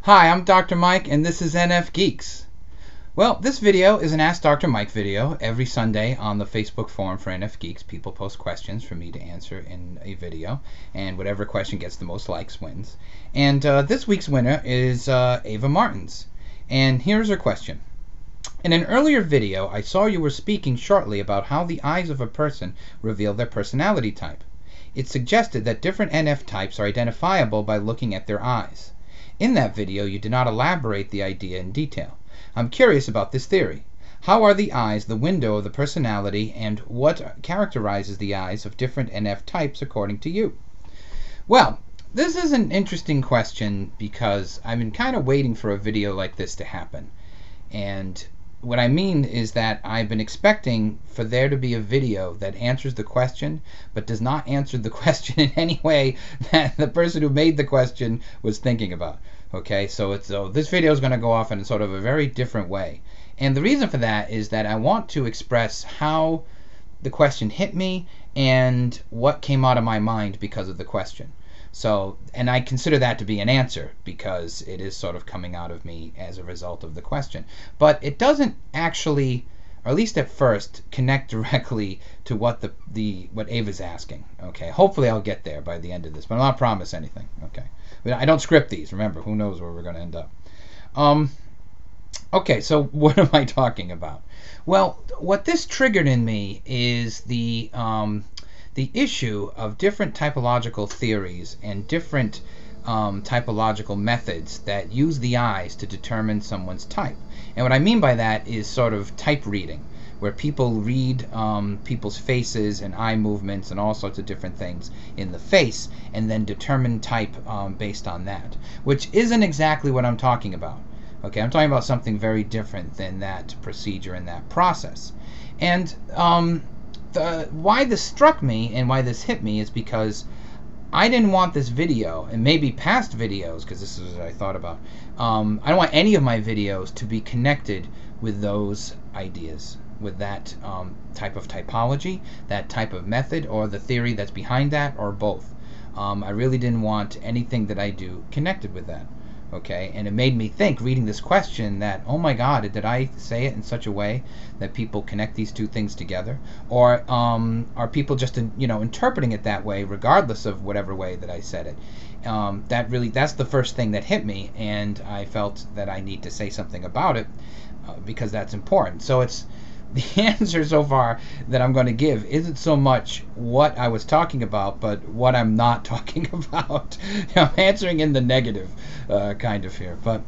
Hi, I'm Dr. Mike, and this is NFGeeks. Well, this video is an Ask Dr. Mike video. Every Sunday on the Facebook forum for NFGeeks, people post questions for me to answer in a video, and whatever question gets the most likes wins. And this week's winner is Ava Martins. And here's her question. In an earlier video, I saw you were speaking shortly about how the eyes of a person reveal their personality type. It suggested that different NF types are identifiable by looking at their eyes. In that video, you did not elaborate the idea in detail. I'm curious about this theory. How are the eyes the window of the personality, and what characterizes the eyes of different NF types according to you? Well, this is an interesting question because I've been kind of waiting for a video like this to happen. And what I mean is that I've been expecting for there to be a video that answers the question, but does not answer the question in any way that the person who made the question was thinking about. Okay, so this video is going to go off in sort of a very different way. And the reason for that is that I want to express how the question hit me and what came out of my mind because of the question. So, and I consider that to be an answer because it is sort of coming out of me as a result of the question. But it doesn't actually, or at least at first, connect directly to what what Ava's asking. Okay, hopefully I'll get there by the end of this, but I'll not promise anything. Okay, but I don't script these. Remember, who knows where we're going to end up. Okay, so what am I talking about? Well, what this triggered in me is the issue of different typological theories and different typological methods that use the eyes to determine someone's type. And what I mean by that is sort of type reading, where people read people's faces and eye movements and all sorts of different things in the face and then determine type based on that, which isn't exactly what I'm talking about. Okay, I'm talking about something very different than that procedure and that process. And why this struck me and why this hit me is because I didn't want this video, and maybe past videos, because this is what I thought about, I don't want any of my videos to be connected with those ideas, with that type of typology, that type of method, or the theory that's behind that, or both. I really didn't want anything that I do connected with that. Okay, and it made me think, reading this question, that, oh my God, did I say it in such a way that people connect these two things together? Or are people just interpreting it that way regardless of whatever way that I said it? That's the first thing that hit me, and I felt that I need to say something about it because that's important. So it's the answer so far that I'm going to give isn't so much what I was talking about, but what I'm not talking about. I'm answering in the negative kind of here, but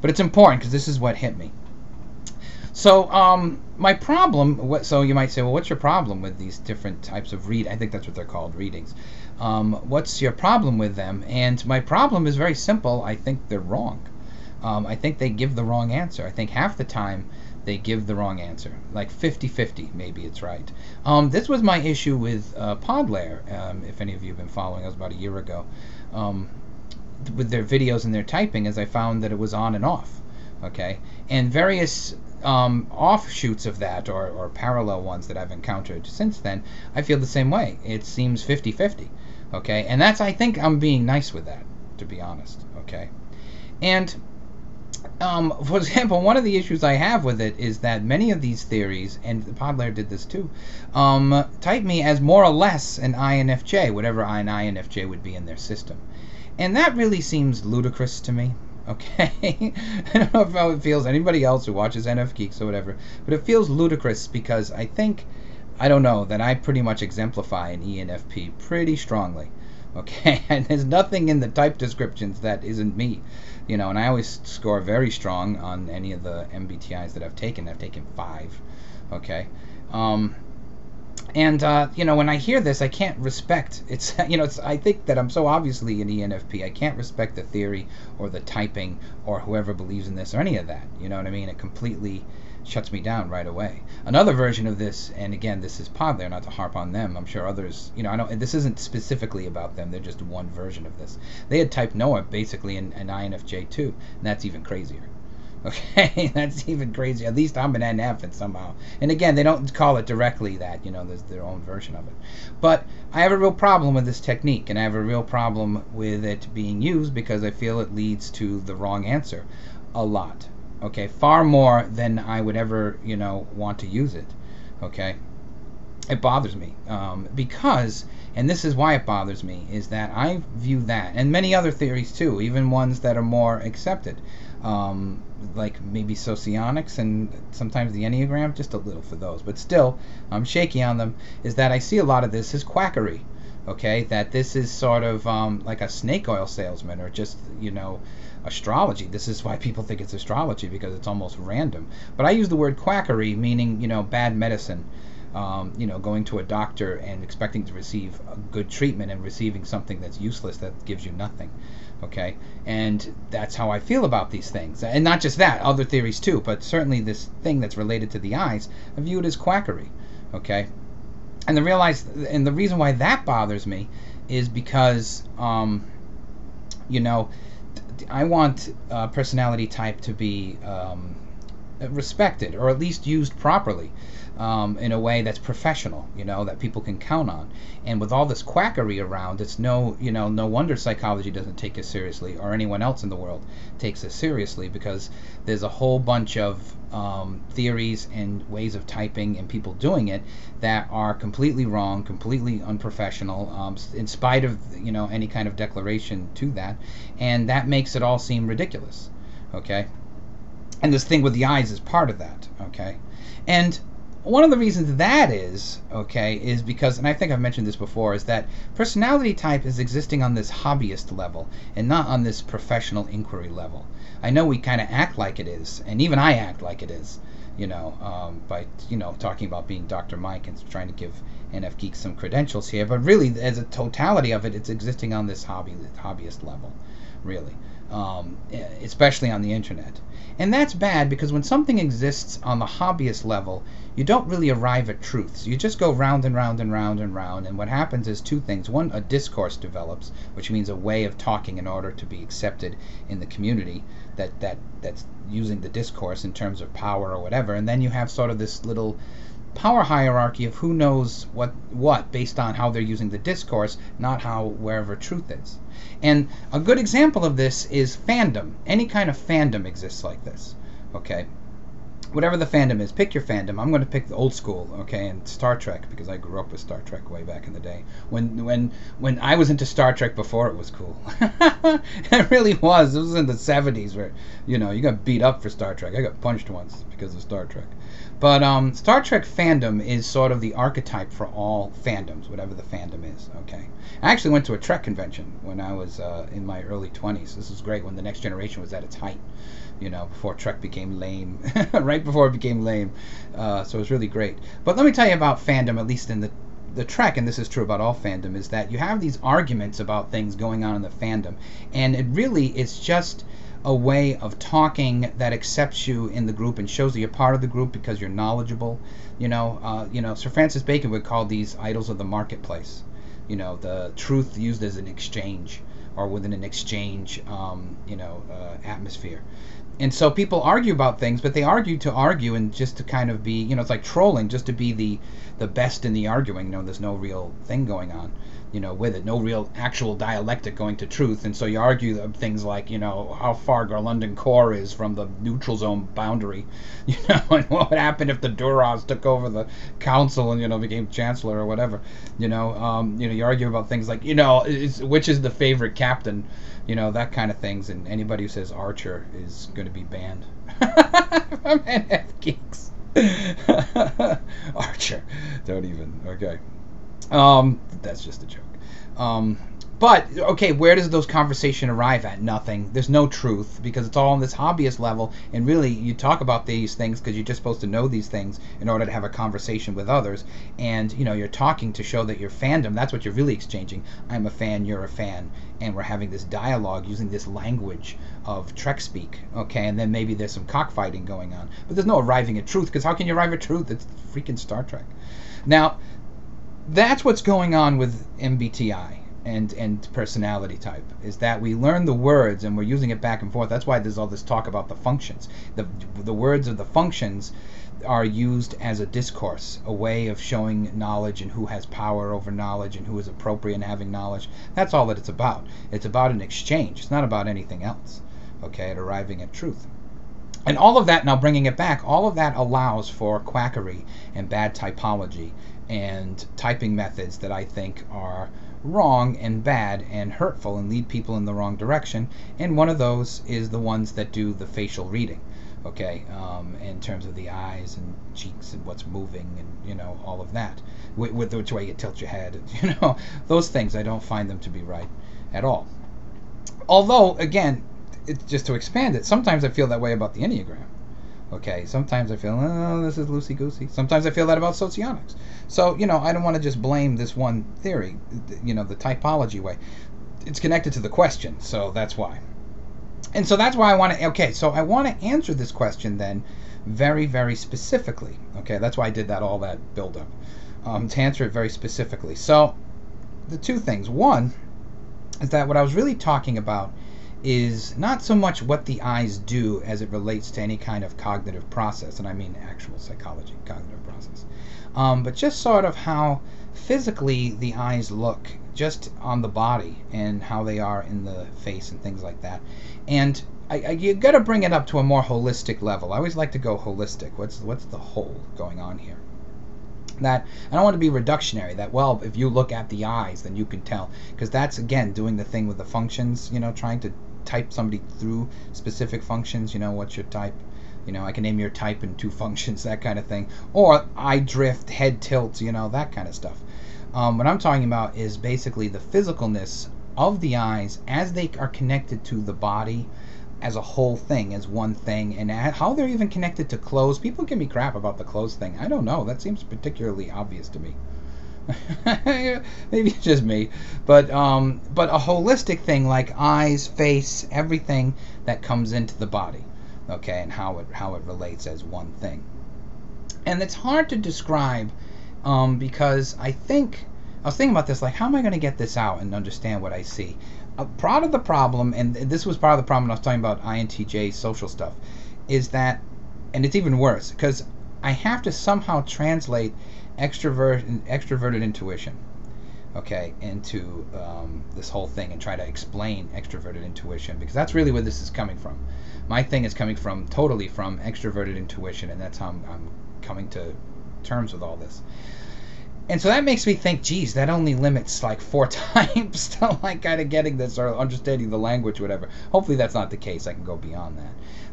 but it's important because this is what hit me. So my problem, so you might say, well, what's your problem with these different types of I think that's what they're called, readings. What's your problem with them? And my problem is very simple. I think they're wrong. I think they give the wrong answer. I think half the time they give the wrong answer, like 50-50, maybe it's right. This was my issue with Podlayer, if any of you have been following us about a year ago, with their videos and their typing, as I found that it was on and off, okay? And various offshoots of that, or parallel ones that I've encountered since then, I feel the same way. It seems 50-50, okay? And I think I'm being nice with that, to be honest, okay? And for example, one of the issues I have with it is that many of these theories, and Podlayer did this too, type me as more or less an INFJ, whatever an INFJ would be in their system. And that really seems ludicrous to me, okay? I don't know how it feels anybody else who watches NFGeeks or whatever, but it feels ludicrous because I think, I don't know, that I pretty much exemplify an ENFP pretty strongly. Okay, and there's nothing in the type descriptions that isn't me, and I always score very strong on any of the MBTIs that I've taken. I've taken 5, okay, And when I hear this, I can't respect it's. I think that I'm so obviously an ENFP. I can't respect the theory or the typing or whoever believes in this or any of that. You know what I mean? It completely shuts me down right away. Another version of this, and again, this is pod there, not to harp on them. I'm sure others. I don't. This isn't specifically about them. They're just one version of this. They had typed Noah basically in INFJ too, and that's even crazier. Okay, that's even crazy. At least I'm an NF and somehow. And again, they don't call it directly that, there's their own version of it. But I have a real problem with this technique, and I have a real problem with it being used because I feel it leads to the wrong answer a lot. Okay, far more than I would ever, want to use it. Okay, it bothers me because, and this is why it bothers me, is that I view that, and many other theories too, even ones that are more accepted, like maybe socionics and sometimes the Enneagram, just a little for those, but still I'm shaky on them, is that I see a lot of this as quackery. Okay, that this is sort of like a snake oil salesman, or just astrology. This is why people think it's astrology, because it's almost random. But I use the word quackery, meaning bad medicine. Going to a doctor and expecting to receive a good treatment and receiving something that's useless, that gives you nothing. Okay, and that's how I feel about these things, and not just that, other theories too, but certainly this thing that's related to the eyes, I view it as quackery. Okay, and the reason why that bothers me is because I want personality type to be respected, or at least used properly, in a way that's professional, that people can count on. And with all this quackery around, it's no wonder psychology doesn't take us seriously, or anyone else in the world takes us seriously, because there's a whole bunch of theories and ways of typing and people doing it that are completely wrong, completely unprofessional, in spite of any kind of declaration to that, and that makes it all seem ridiculous. Okay, and this thing with the eyes is part of that. Okay, and one of the reasons that is because, and I think I've mentioned this before, is that personality type is existing on this hobbyist level and not on this professional inquiry level. I know we kind of act like it is, and even I act like it is, by talking about being Dr. Mike and trying to give NFGeeks some credentials here, but really, as a totality of it, it's existing on this hobbyist level, really, especially on the internet. And that's bad, because when something exists on the hobbyist level, you don't really arrive at truths. You just go round and round and round and round, and what happens is two things. One, a discourse develops, which means a way of talking in order to be accepted in the community that's using the discourse in terms of power or whatever, and then you have sort of this little power hierarchy of who knows what based on how they're using the discourse, not how wherever truth is. And a good example of this is fandom. Any kind of fandom exists like this. Okay, whatever the fandom is, pick your fandom. I'm going to pick the old school, okay, and Star Trek, because I grew up with Star Trek way back in the day. When I was into Star Trek before it was cool. It really was. It was in the 70s where, you got beat up for Star Trek. I got punched once because of Star Trek. But Star Trek fandom is sort of the archetype for all fandoms, whatever the fandom is, okay? I actually went to a Trek convention when I was in my early 20s. This was great, when the Next Generation was at its height, before Trek became lame, right before it became lame. So it was really great. But let me tell you about fandom, at least in the Trek, and this is true about all fandom, is that you have these arguments about things going on in the fandom, and it really is just a way of talking that accepts you in the group and shows that you're part of the group because you're knowledgeable. Sir Francis Bacon would call these idols of the marketplace. The truth used as an exchange, or within an exchange, atmosphere. And so people argue about things, but they argue to argue and just to kind of be, it's like trolling, just to be the best in the arguing. There's no real thing going on, with it, no real actual dialectic going to truth. And so you argue things like, how far Garlundan core is from the neutral zone boundary, and what would happen if the Duras took over the council and, became chancellor or whatever. You argue about things like, which is the favorite captain, that kind of things. And anybody who says Archer is going to be banned from NFGeeks. Archer, don't even. Okay. That's just a joke. But, okay, where does those conversation arrive at? Nothing. There's no truth, because it's all on this hobbyist level, and really, you talk about these things because you're just supposed to know these things in order to have a conversation with others, and, you're talking to show that you're fandom. That's what you're really exchanging. I'm a fan, you're a fan, and we're having this dialogue using this language of Trek speak, okay, and then maybe there's some cockfighting going on. But there's no arriving at truth, because how can you arrive at truth? It's freaking Star Trek. Now, that's what's going on with MBTI. And personality type, is that we learn the words and we're using it back and forth. That's why there's all this talk about the functions. The words of the functions are used as a discourse, a way of showing knowledge and who has power over knowledge and who is appropriate in having knowledge. That's all that it's about. It's about an exchange. It's not about anything else, okay, at arriving at truth. And all of that, now bringing it back, all of that allows for quackery and bad typology and typing methods that I think are wrong and bad and hurtful and lead people in the wrong direction. And one of those is the ones that do the facial reading, okay, in terms of the eyes and cheeks and what's moving and, all of that, with which way you tilt your head, those things. I don't find them to be right at all. Although, again, it's just to expand it, sometimes I feel that way about the Enneagram. Okay, sometimes I feel, this is loosey-goosey. Sometimes I feel that about socionics. So, I don't want to just blame this one theory, the typology way. It's connected to the question, so that's why. And so that's why I want to, I want to answer this question then very, very specifically. Okay, that's why I did all that build-up, to answer it very specifically. So, the two things. One is that what I was really talking about is not so much what the eyes do as it relates to any kind of cognitive process, and I mean actual psychology, cognitive process, but just sort of how physically the eyes look just on the body and how they are in the face and things like that. And you got to bring it up to a more holistic level. I always like to go holistic. What's the whole going on here? That I don't want to be reductionary, that, well, if you look at the eyes then you can tell, because that's again doing the thing with the functions, trying to type somebody through specific functions. What's your type? I can name your type in 2 functions, that kind of thing. Or eye drift, head tilt, that kind of stuff. What I'm talking about is basically the physicalness of the eyes as they are connected to the body as a whole thing, as one thing, and how they're even connected to clothes. People give me crap about the clothes thing. I don't know. That seems particularly obvious to me. Maybe it's just me, but a holistic thing like eyes, face, everything that comes into the body, okay, and how it relates as one thing. And it's hard to describe, because I was thinking about this, like, how am I going to get this out and understand what I see? Part of the problem, and this was part of the problem when I was talking about INTJ social stuff, is that, and it's even worse, because I have to somehow translate extroverted intuition, okay, into this whole thing and try to explain extroverted intuition, because that's really where this is coming from. My thing is coming totally from extroverted intuition, and that's how I'm coming to terms with all this. And so that makes me think, geez, that only limits like 4 times to like kind of getting this or understanding the language, whatever. Hopefully that's not the case. I can go beyond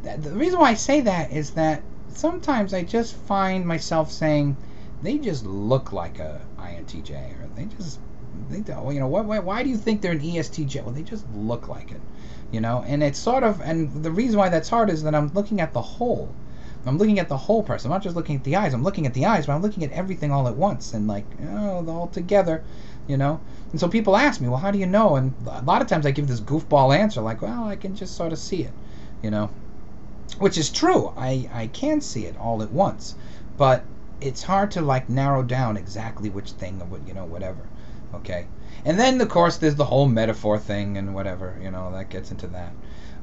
that. The reason why I say that is that sometimes I just find myself saying, they just look like a INTJ, or they don't, why do you think they're an ESTJ? Well, they just look like it, and it's sort of, and the reason why that's hard is that I'm looking at the whole. I'm looking at the whole person. I'm not just looking at the eyes. I'm looking at the eyes, but I'm looking at everything all at once and all together, And so people ask me, well, how do you know? And a lot of times I give this goofball answer like, well, I can just sort of see it, which is true. I can see it all at once, but it's hard to like narrow down exactly which thing or whatever. Okay. And then of course there's the whole metaphor thing and whatever, that gets into that.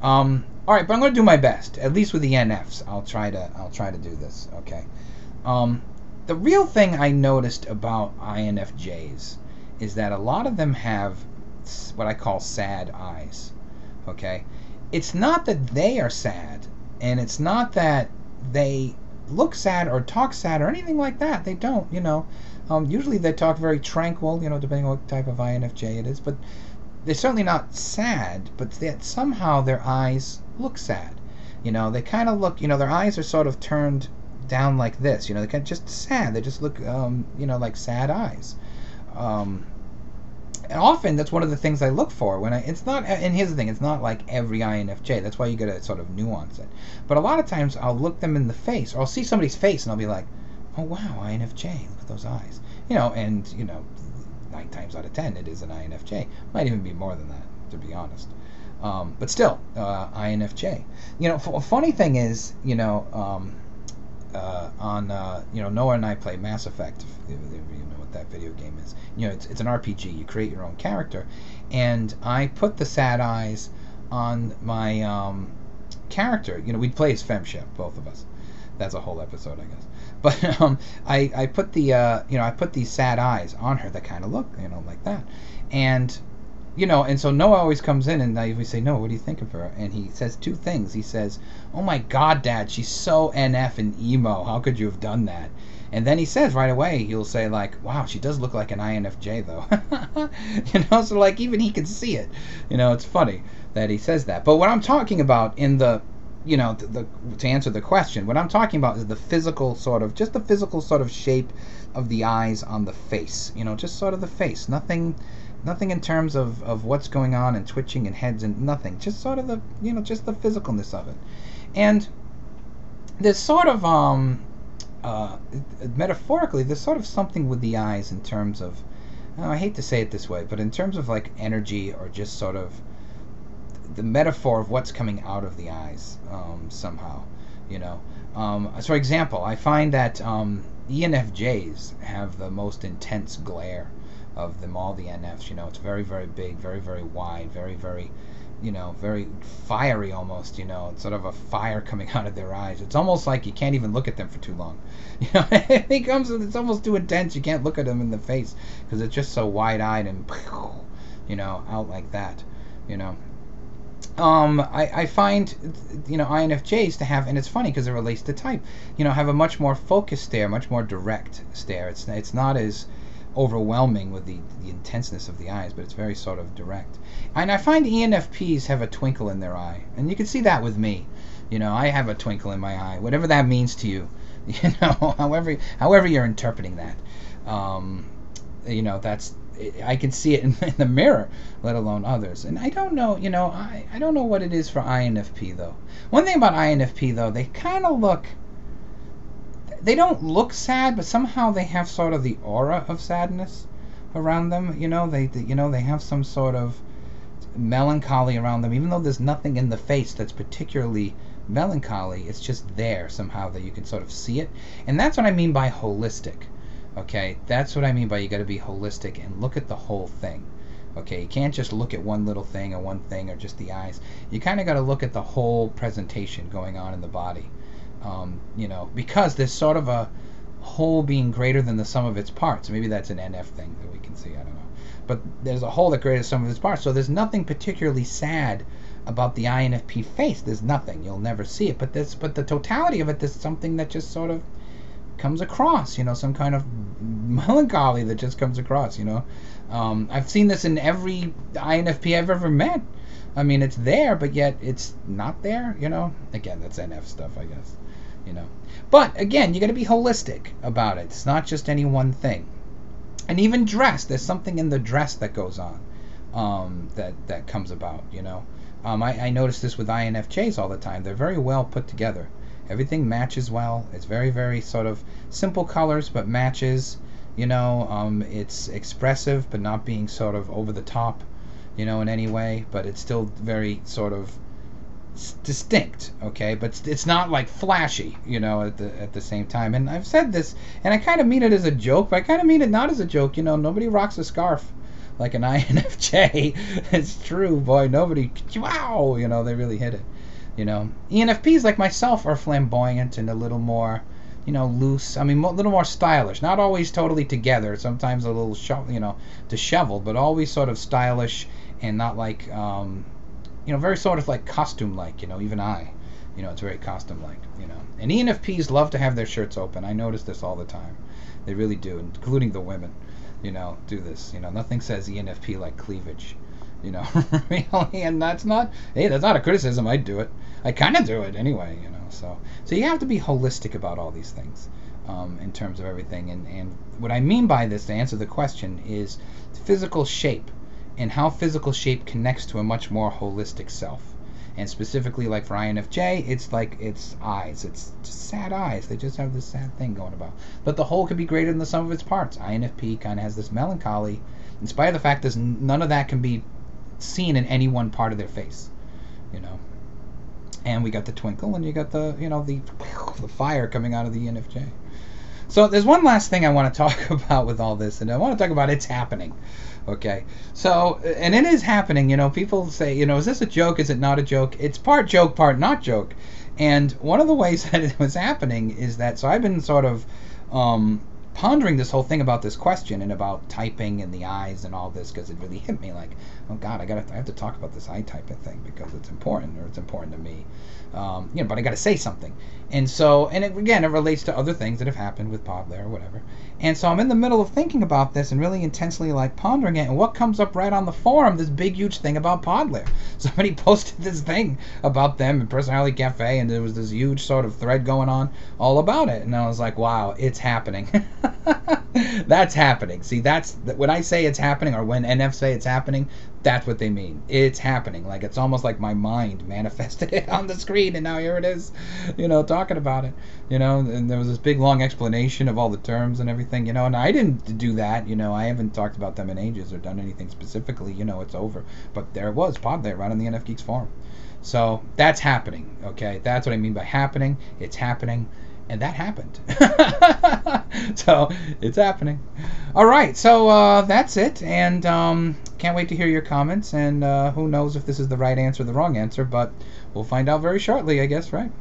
All right, but I'm going to do my best, at least with the NFs. I'll try to do this. Okay. The real thing I noticed about INFJs is that a lot of them have what I call sad eyes. Okay. It's not that they are sad, and it's not that they look sad or talk sad or anything like that. They don't, usually they talk very tranquil, depending on what type of INFJ it is, but they're certainly not sad, but that somehow their eyes look sad. They kind of look, their eyes are sort of turned down like this, they kind of just sad. They just look, like sad eyes. And often that's one of the things I look for when it's not, and here's the thing, it's not like every INFJ. That's why you got to sort of nuance it. But a lot of times I'll look them in the face, or I'll see somebody's face and I'll be like, oh wow, INFJ, look at those eyes. And 9 times out of 10 it is an INFJ. Might even be more than that, to be honest. But still, INFJ. A funny thing is, Noah and I play Mass Effect, if you know what that video game is. It's an RPG. You create your own character, and I put the sad eyes on my character. We'd play as femship, both of us. That's a whole episode, I guess. But I put I put these sad eyes on her that kind of look, like that, and so Noah always comes in, and we say, Noah, what do you think of her? And he says 2 things. He says, oh my God, Dad, she's so NF and emo. How could you have done that? And then he says right away, he'll say like, wow, she does look like an INFJ though. So like even he can see it. It's funny that he says that. But what I'm talking about in the to answer the question, what I'm talking about is the physical sort of shape of the eyes on the face. Just sort of the face. Nothing in terms of what's going on and twitching and heads and nothing. Just sort of the just the physicalness of it. And there's sort of metaphorically, there's sort of something with the eyes in terms of, I hate to say it this way, but in terms of like energy, or just sort of the metaphor of what's coming out of the eyes, somehow, So for example, I find that ENFJs have the most intense glare of them all, the NFs. It's very, very big, very, very wide, very, very, very fiery almost. It's sort of a fire coming out of their eyes. It's almost like you can't even look at them for too long. It's almost too intense. You can't look at them in the face because it's just so wide-eyed and, out like that. I find, INFJs to have, and it's funny because it relates to type, have a much more focused stare, much more direct stare. It's not as overwhelming with the intenseness of the eyes, but it's very sort of direct. And I find ENFPs have a twinkle in their eye, and you can see that with me. I have a twinkle in my eye, whatever that means to you. However you're interpreting that. That's, I can see it in the mirror, let alone others. And I don't know, I don't know what it is for INFP though. One thing about INFP though, they kind of look, they don't look sad, but somehow they have sort of the aura of sadness around them. They have some sort of melancholy around them, even though there's nothing in the face that's particularly melancholy. It's just there somehow that you can sort of see it. And that's what I mean by holistic. Okay, that's what I mean by you got to be holistic and look at the whole thing. Okay, you can't just look at one little thing or one thing or just the eyes. You kind of got to look at the whole presentation going on in the body. Because there's sort of a whole being greater than the sum of its parts. Maybe that's an NF thing that we can see, I don't know. But there's a whole that greater than the sum of its parts. So there's nothing particularly sad about the INFP face. There's nothing. You'll never see it. But the totality of it, there's something that just sort of comes across, some kind of melancholy that just comes across, I've seen this in every INFP I've ever met. I mean, it's there, but yet it's not there, Again, that's NF stuff, I guess, But, again, you got to be holistic about it. It's not just any one thing. And even dress, there's something in the dress that goes on, that comes about, I notice this with INFJs all the time. They're very well put together. Everything matches well. It's very, very sort of simple colors, but matches. It's expressive, but not being sort of over the top, in any way. But it's still very sort of distinct, okay? But it's not like flashy, at the same time. And I've said this, and I kind of mean it as a joke, but I kind of mean it not as a joke. Nobody rocks a scarf like an INFJ. It's true, boy. Nobody. Wow, they really hit it. ENFPs like myself are flamboyant and a little more, loose. I mean, a little more stylish. Not always totally together. Sometimes a little, disheveled, but always sort of stylish and not like, very sort of like costume-like. Even I, it's very costume-like. And ENFPs love to have their shirts open. I notice this all the time. They really do, including the women. Do this. Nothing says ENFP like cleavage. Really, and that's not a criticism. I'd do it. I kind of do it anyway, so you have to be holistic about all these things, in terms of everything, and what I mean by this, to answer the question, is physical shape, and how physical shape connects to a much more holistic self. And specifically, like for INFJ, it's like it's eyes. It's just sad eyes. They just have this sad thing going about. But the whole could be greater than the sum of its parts. INFP kind of has this melancholy, in spite of the fact that none of that can be seen in any one part of their face, you know. And we got the twinkle, and you got the, you know, the fire coming out of the ENFJ. So there's one last thing I want to talk about with all this, and I want to talk about it's happening. Okay, so, and it is happening, you know. People say, you know, is this a joke? Is it not a joke? It's part joke, part not joke. And one of the ways that it was happening is that, so I've been sort of pondering this whole thing about this question and about typing and the eyes and all this, because it really hit me like, oh God, I have to talk about this eye typing thing because it's important, or it's important to me. You know, but I got to say something. And so, and it, again, it relates to other things that have happened with Podler or whatever. And so I'm in the middle of thinking about this and really intensely like pondering it. And what comes up right on the forum, this big, huge thing about Podler. Somebody posted this thing about them in Personality Cafe, and there was this huge sort of thread going on all about it. And I was like, wow, it's happening. That's happening. See, that's when I say it's happening, or when NF say it's happening, that's what they mean. It's happening. Like, it's almost like my mind manifested it on the screen, and now here it is, you know, talking about it, you know. And there was this big long explanation of all the terms and everything, you know, and I didn't do that, you know. I haven't talked about them in ages or done anything specifically, you know. It's over. But there it was, Pod there, right on the NFGeeks forum. So that's happening, okay? That's what I mean by happening. It's happening. And that happened. So it's happening. All right, so that's it. And can't wait to hear your comments. And who knows if this is the right answer or the wrong answer, but we'll find out very shortly, I guess, right?